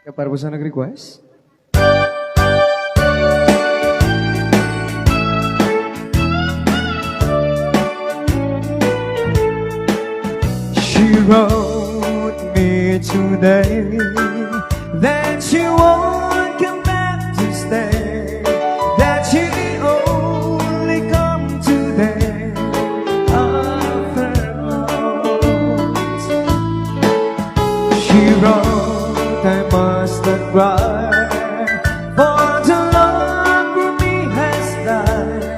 Para po sa nag-request? She wrote me today that she won't come back to stay, that she only come today after loss. She wrote I must not cry, for the love for me has died,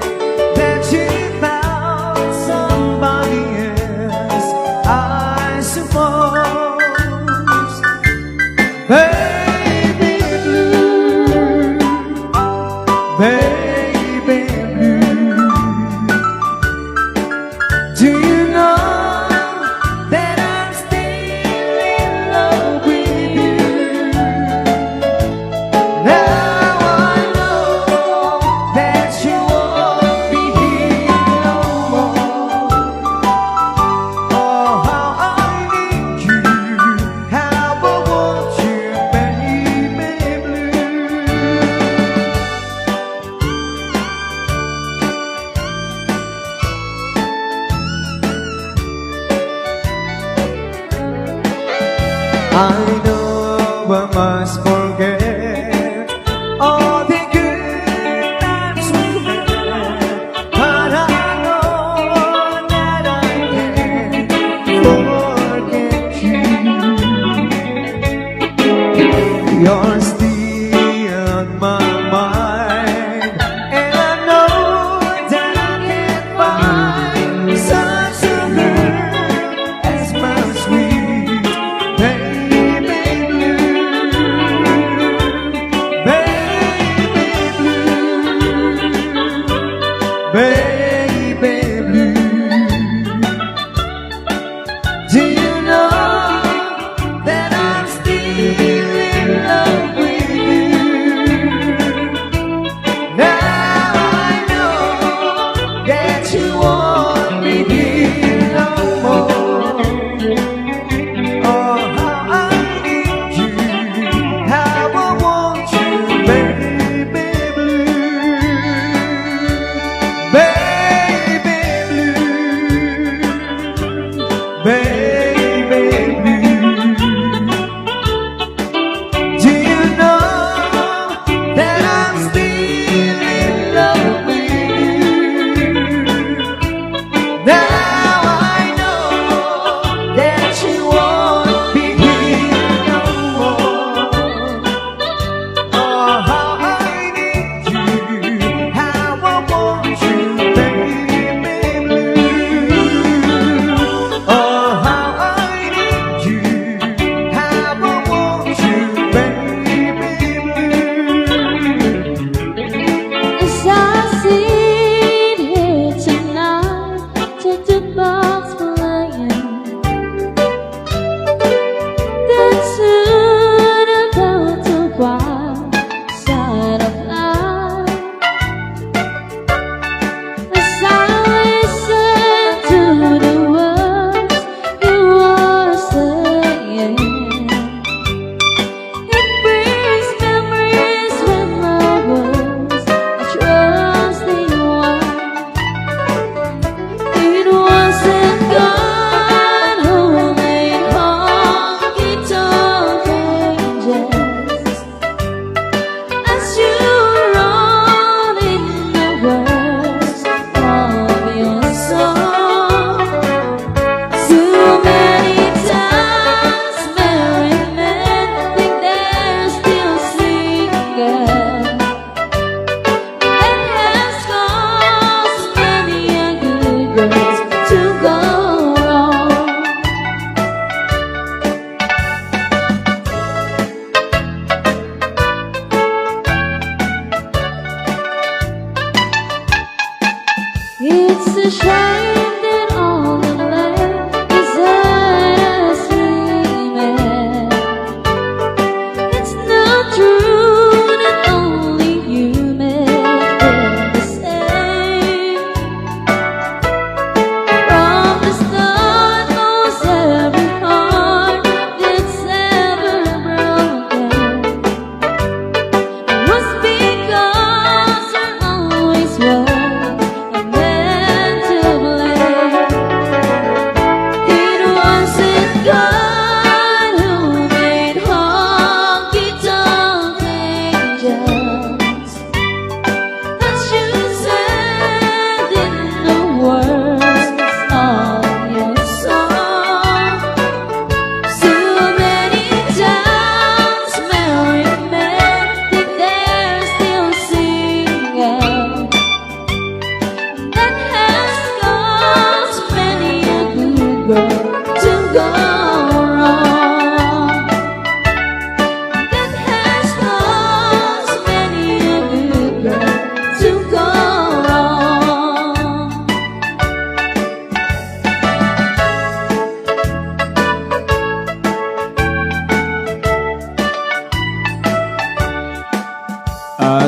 that she found somebody else, I suppose. Baby blue, baby blue, do you know that I'm still in love with you? Now I know that you won't be here no more. Oh, how I need you, how I want you, baby blue. I know I must forget all the good times we had, but I know that I can't forget you. You're still on my mind, and I know that I can't find such a girl as my sweet baby blue, baby blue, baby blue. Do you know that I'm still in love with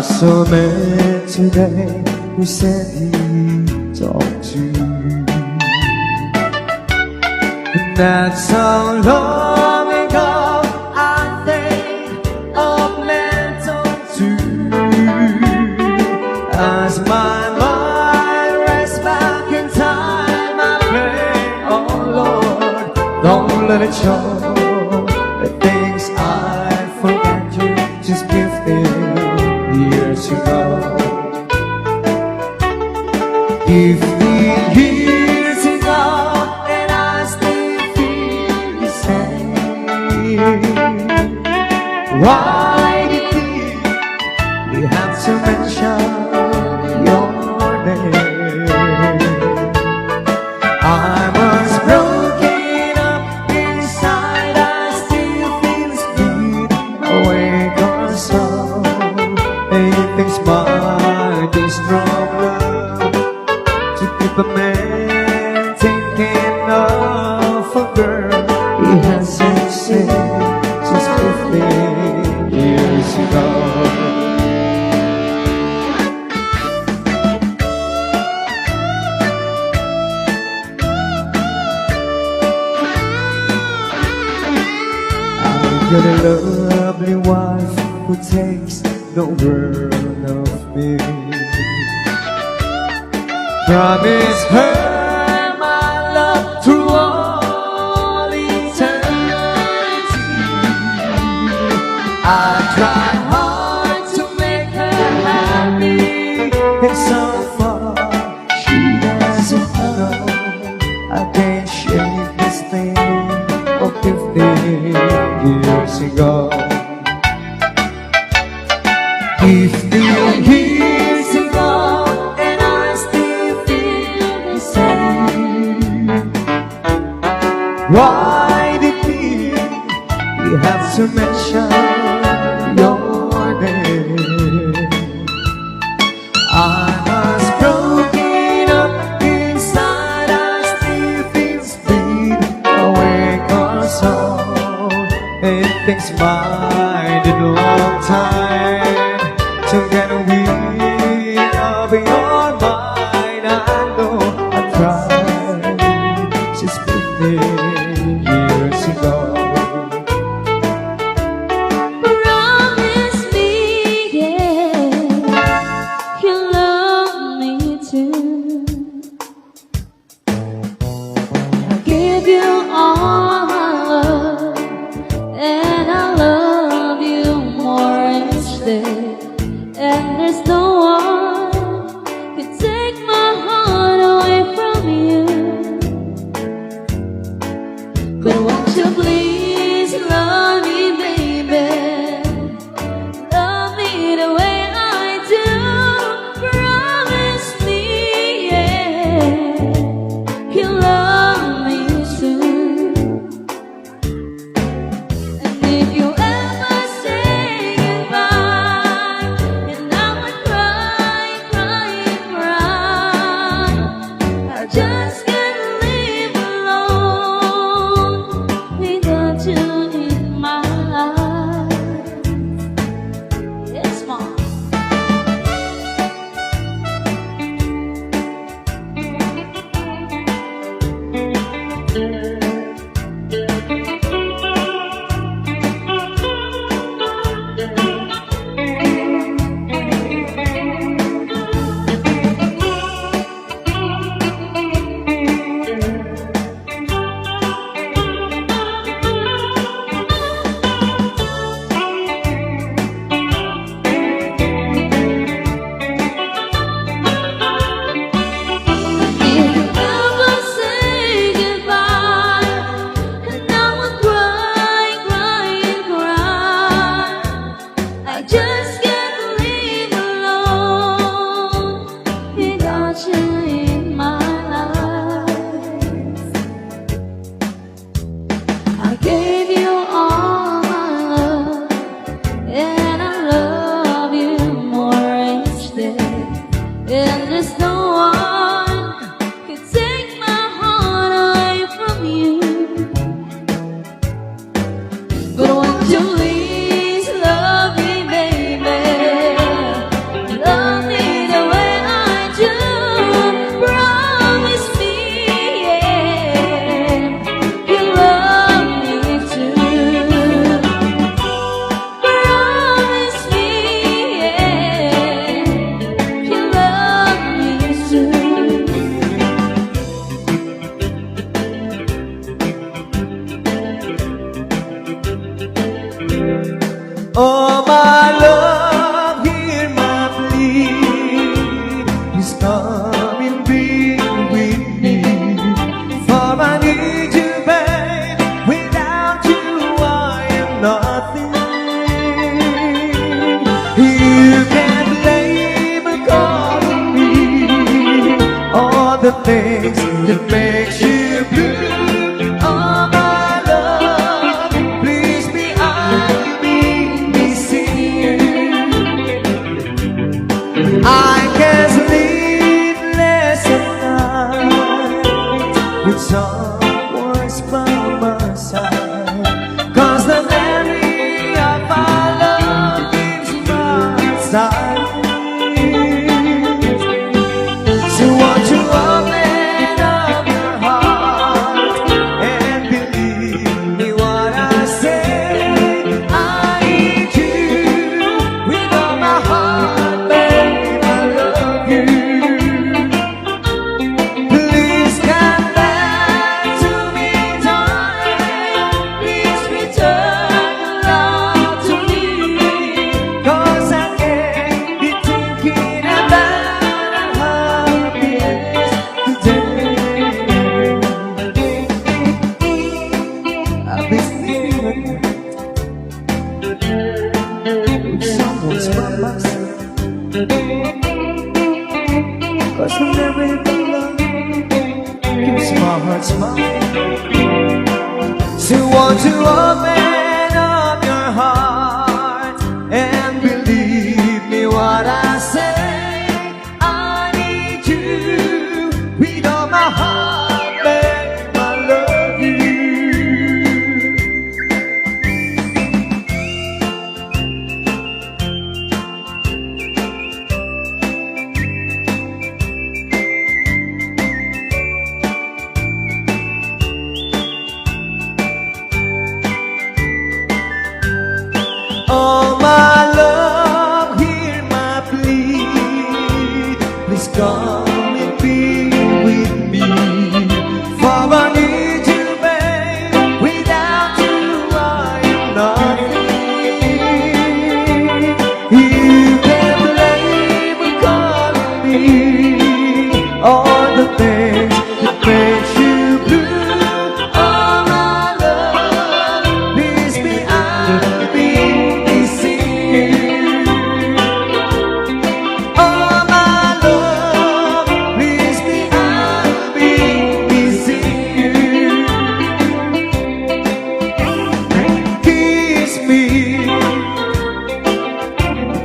saw a man today who said he'd talk to you. And that's how long ago I think of men talk to you. As my mind rests back in time, I pray, oh Lord, don't let it show the things I forgot you just gifted years ago. 50 years ago, and I still feel the same. Why did we have to mention your name? I was broken up inside, I still feel this beat awake or so. Anything's mine, this strong love to keep a man thinking of a girl he hasn't seen since 15 years ago. Got a lovely wife who takes no word of me. Promise her my love through all eternity. I try hard to make her happy, and so far she doesn't know I can't shake this thing of 50 years ago. 50 years ago, and I still feel the same. Why did we have to mention your name? I was broken up inside, I still feel speed awake or so. Anything's mine in a long time to get away of your mind. I know I tried since 15 years ago. Promise me, yeah, you love me too. I'll give you all my love, and I love you more each day. And there's no one can take my heart away from you. But won't you please love me, baby? Love me the way I do. Promise me, yeah, you love me too. And if you ever say goodbye, and I would cry, cry, cry, I just can't live alone without you in my life. Yes, Mom. If you ever say goodbye, and I would cry, cry, cry, I just can't live alone without you in my life. I gave you all my love, and I love you more each day. And there's no one can take my heart away from you. But won't you please love me, baby? Oh my love, hear my plea. Please come and be with me. For I need you, babe. Without you, I am nothing. You can blame a call on me. All the things that makes you blue. Oh my love, please be I can sleep less at night with someone's by my side. 'Cause the memory of our love keeps my side. So won't you open up your heart and believe me what I say? I need you with all my heart, babe, I love you. Please come back to me, darling. Please return love to me. 'Cause I can't be thinking about our happiness today. I've been thinking with someone's by my side. 'Cause the memory of love keeps my heart smiling. So won't you open up your heart and believe me what I say? I need you with all my heart, babe, I love you. Oh my love, hear my plea. Please come and be with me. For I need you, babe. Without you, I am nothing. You can blame a call on me. All the things that makes you blue. Oh my love, please be Oh my love, please be kiss me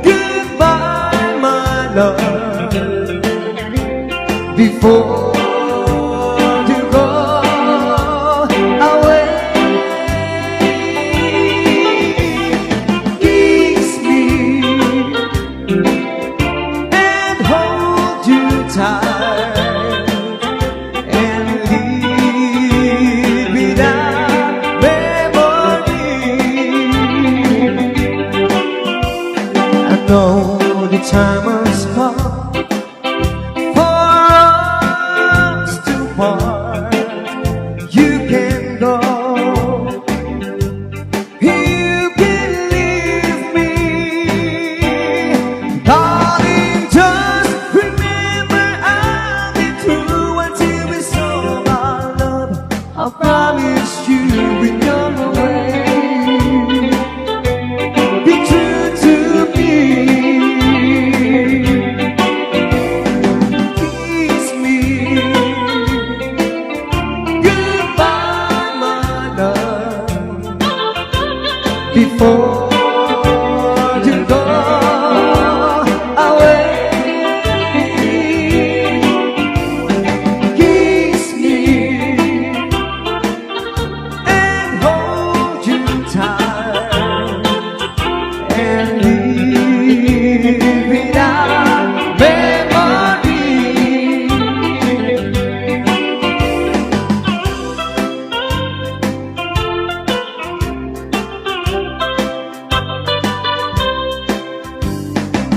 goodbye, my love, before you go away. Kiss me and hold you tight and leave without memory. I know the time has come for us to part. You can go. You can leave me, darling. Just remember I'll be true until we saw our love. I promise you when you're away, be true to me. Kiss me goodbye, my love, before you go away. Kiss me and hold you tight and leave without memory.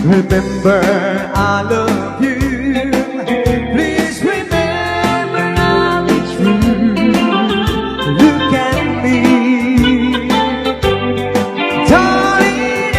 Remember, I love you. Please remember I'll be true. Look at me, darling.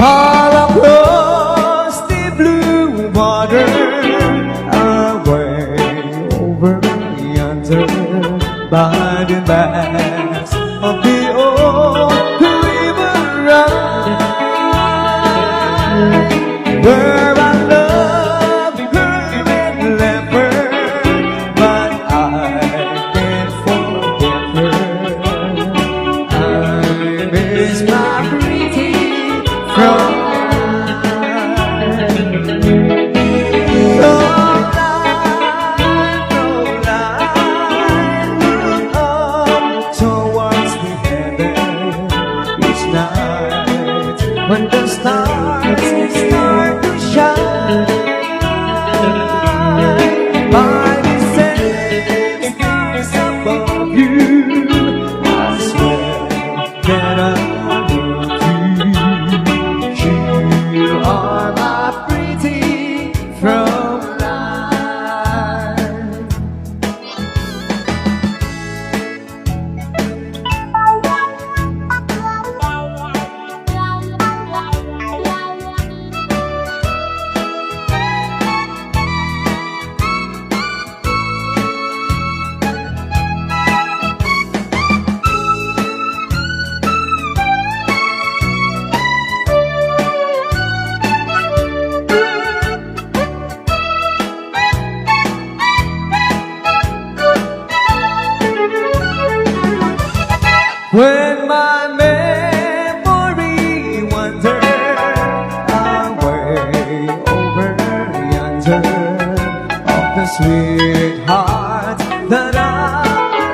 all across the blue water, away over yonder, by the banks of the old river run, where I love her and left her, but I can't forget her. I miss my pretty from towards the heaven each night when the stars start to shine. By the same stars above you, I swear that I love you. You are my pretty from life. When my memory wanders away over yonder, of the sweetheart that I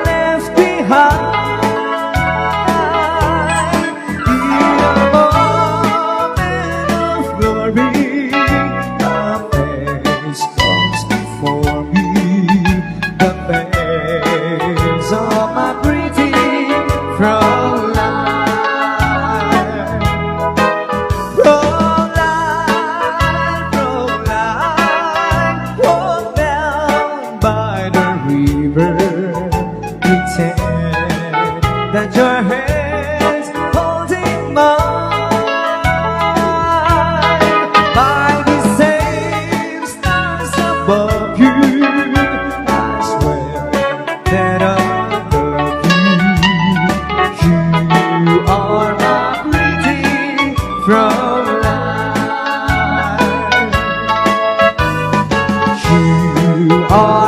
left behind, in a moment of glory, a face comes before me, the face of my pretty from life, from life, from life, walk down by the river, pretend that your hands holding mine, by the same stars above you, I swear that I love you. You are my pretty from life. You are